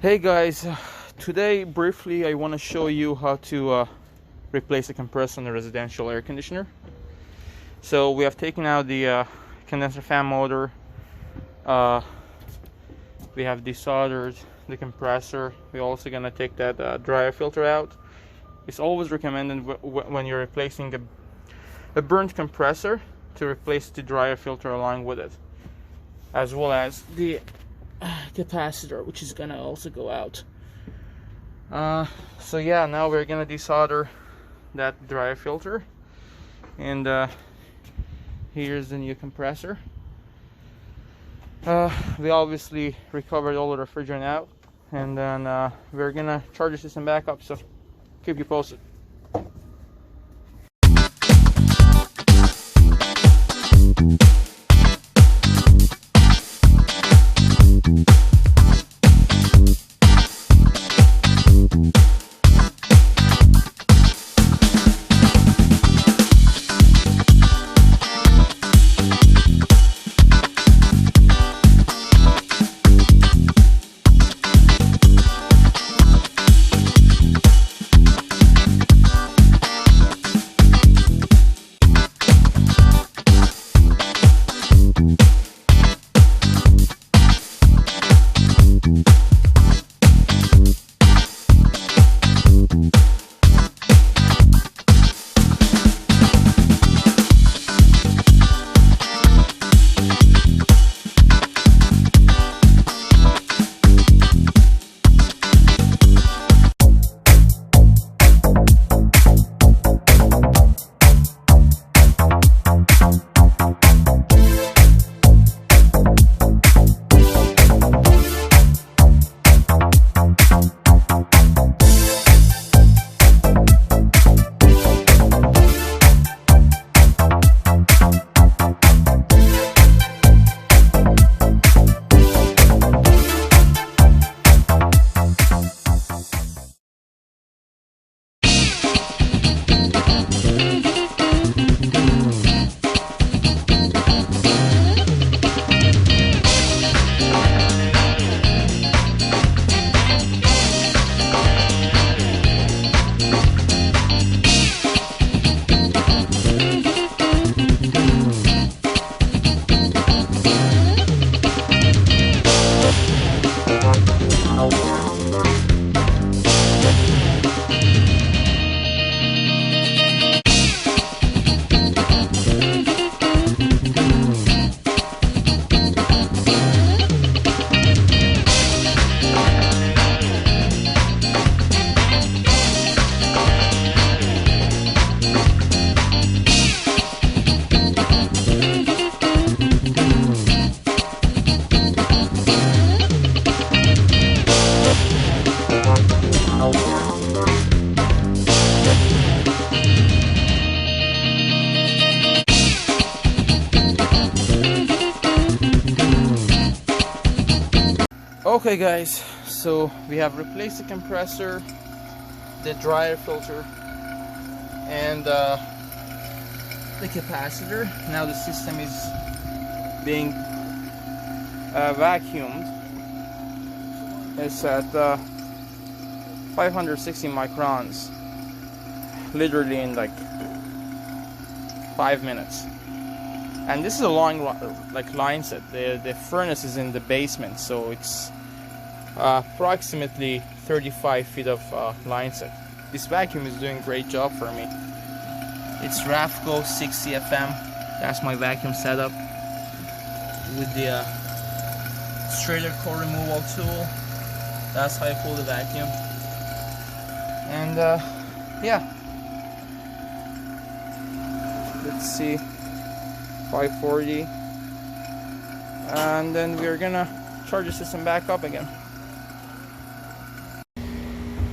Hey guys, today briefly I want to show you how to replace a compressor on a residential air conditioner. So we have taken out the condenser fan motor, we have desoldered the compressor. We're also going to take that dryer filter out. It's always recommended when you're replacing a burnt compressor to replace the dryer filter along with it, as well as the capacitor, which is gonna also go out. So yeah, now we're gonna desolder that dryer filter, and here's the new compressor. We obviously recovered all the refrigerant out, and then we're gonna charge the system back up, so keep you posted. Okay guys, so we have replaced the compressor, the dryer filter, and the capacitor. Now the system is being vacuumed. It's at 560 microns, literally in like 5 minutes. And this is a long line set. The furnace is in the basement, so it's approximately 35 feet of line set. This vacuum is doing a great job for me. It's Rafco 60 FM. That's my vacuum setup with the Schrader core removal tool. That's how I pull the vacuum. And yeah, let's see, 540, and then we're gonna charge the system back up again.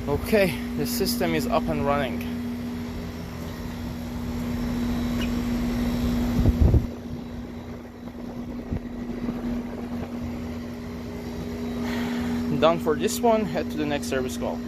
Okay, the system is up and running. Done for this one. Head to the next service call.